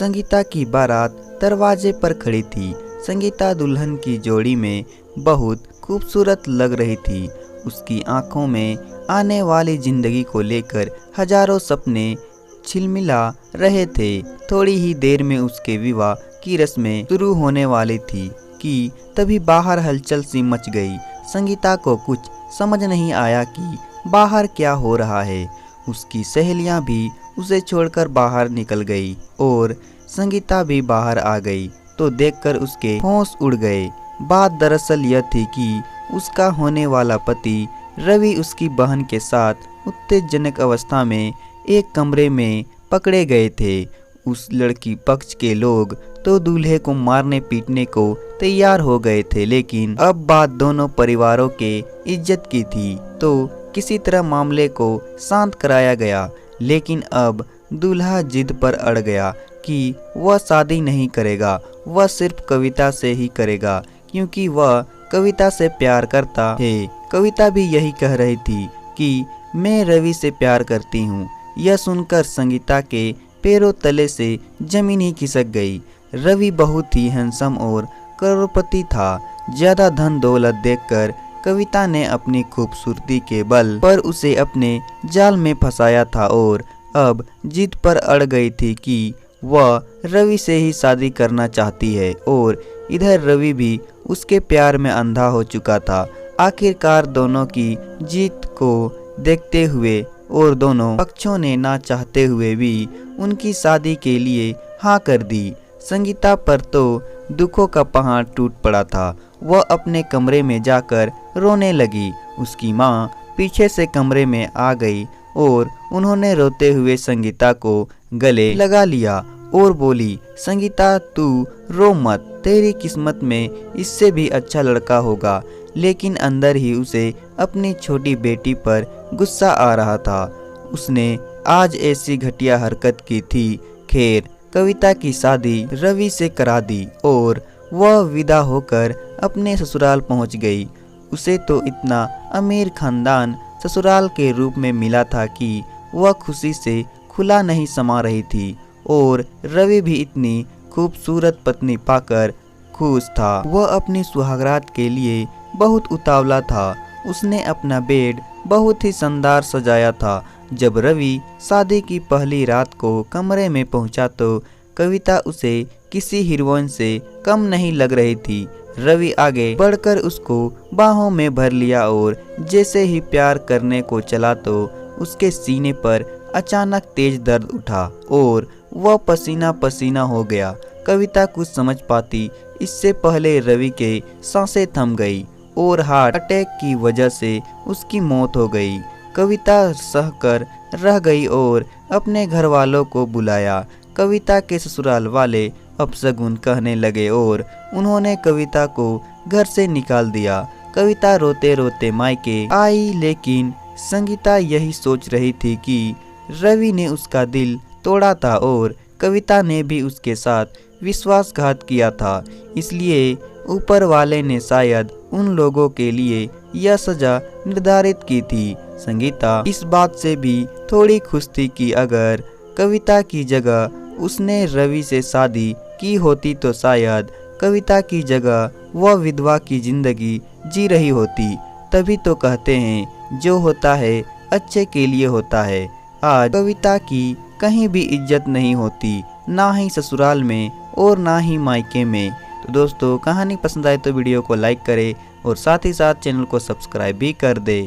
संगीता की बारात दरवाजे पर खड़ी थी। संगीता दुल्हन की जोड़ी में बहुत खूबसूरत लग रही थी। उसकी आंखों में आने वाली जिंदगी को लेकर हजारों सपने छिलमिला रहे थे। थोड़ी ही देर में उसके विवाह की रस्में शुरू होने वाली थी कि तभी बाहर हलचल सी मच गई। संगीता को कुछ समझ नहीं आया कि बाहर क्या हो रहा है। उसकी सहेलियां भी उसे छोड़कर बाहर निकल गई और संगीता भी बाहर आ गई तो देखकर उसके होश उड़ गए। बात दरअसल यह थी कि उसका होने वाला पति रवि उसकी बहन के साथ उत्तेजनक अवस्था में एक कमरे में पकड़े गए थे। उस लड़की पक्ष के लोग तो दूल्हे को मारने पीटने को तैयार हो गए थे, लेकिन अब बात दोनों परिवारों के इज्जत की थी तो किसी तरह मामले को शांत कराया गया। लेकिन अब दूल्हा जिद पर अड़ गया कि वह शादी नहीं करेगा, वह सिर्फ कविता से ही करेगा क्योंकि वह कविता से प्यार करता है। कविता भी यही कह रही थी कि मैं रवि से प्यार करती हूँ। यह सुनकर संगीता के पैरों तले से जमीन ही खिसक गई। रवि बहुत ही हैंडसम और करोड़पति था। ज्यादा धन दौलत देखकर कविता ने अपनी खूबसूरती के बल पर उसे अपने जाल में फंसाया था और अब जिद पर अड़ गई थी कि वह रवि से ही शादी करना चाहती है और इधर रवि भी उसके प्यार में अंधा हो चुका था। आखिरकार दोनों की जीत को देखते हुए और दोनों पक्षों ने ना चाहते हुए भी उनकी शादी के लिए हाँ कर दी। संगीता पर तो दुखों का पहाड़ टूट पड़ा था। वह अपने कमरे में जाकर रोने लगी। उसकी माँ पीछे से कमरे में आ गई और उन्होंने रोते हुए संगीता को गले लगा लिया और बोली, संगीता तू रो मत, तेरी किस्मत में इससे भी अच्छा लड़का होगा। लेकिन अंदर ही उसे अपनी छोटी बेटी पर गुस्सा आ रहा था। उसने आज ऐसी घटिया हरकत की थी। खैर कविता की शादी रवि से करा दी और वह विदा होकर अपने ससुराल पहुंच गई। उसे तो इतना अमीर खानदान ससुराल के रूप में मिला था कि वह खुशी से खुला नहीं समा रही थी और रवि भी इतनी खूबसूरत पत्नी पाकर खुश था। वह अपनी सुहागरात के लिए बहुत उतावला था। उसने अपना बेड बहुत ही शानदार सजाया था। जब रवि शादी की पहली रात को कमरे में पहुंचा तो कविता उसे किसी हीरोइन से कम नहीं लग रही थी। रवि आगे बढ़कर उसको बाहों में भर लिया और जैसे ही प्यार करने को चला तो उसके सीने पर अचानक तेज दर्द उठा और वह पसीना पसीना हो गया। कविता कुछ समझ पाती इससे पहले रवि के सांसें थम गई और हार्ट अटैक की वजह से उसकी मौत हो गई। कविता सहकर रह गई और अपने घर वालों को बुलाया। कविता के ससुराल वाले अपशगुन कहने लगे और उन्होंने कविता को घर से निकाल दिया। कविता रोते रोते मायके आई, लेकिन संगीता यही सोच रही थी कि रवि ने उसका दिल तोड़ा था और कविता ने भी उसके साथ विश्वासघात किया था। इसलिए ऊपर वाले ने शायद उन लोगों के लिए यह सजा निर्धारित की थी। संगीता इस बात से भी थोड़ी खुश थी कि अगर कविता की जगह उसने रवि से शादी की होती तो शायद कविता की जगह वह विधवा की जिंदगी जी रही होती। तभी तो कहते हैं जो होता है अच्छे के लिए होता है। आज कविता की कहीं भी इज्जत नहीं होती, ना ही ससुराल में और ना ही मायके में। तो दोस्तों कहानी पसंद आए तो वीडियो को लाइक करें और साथ ही साथ चैनल को सब्सक्राइब भी कर दे।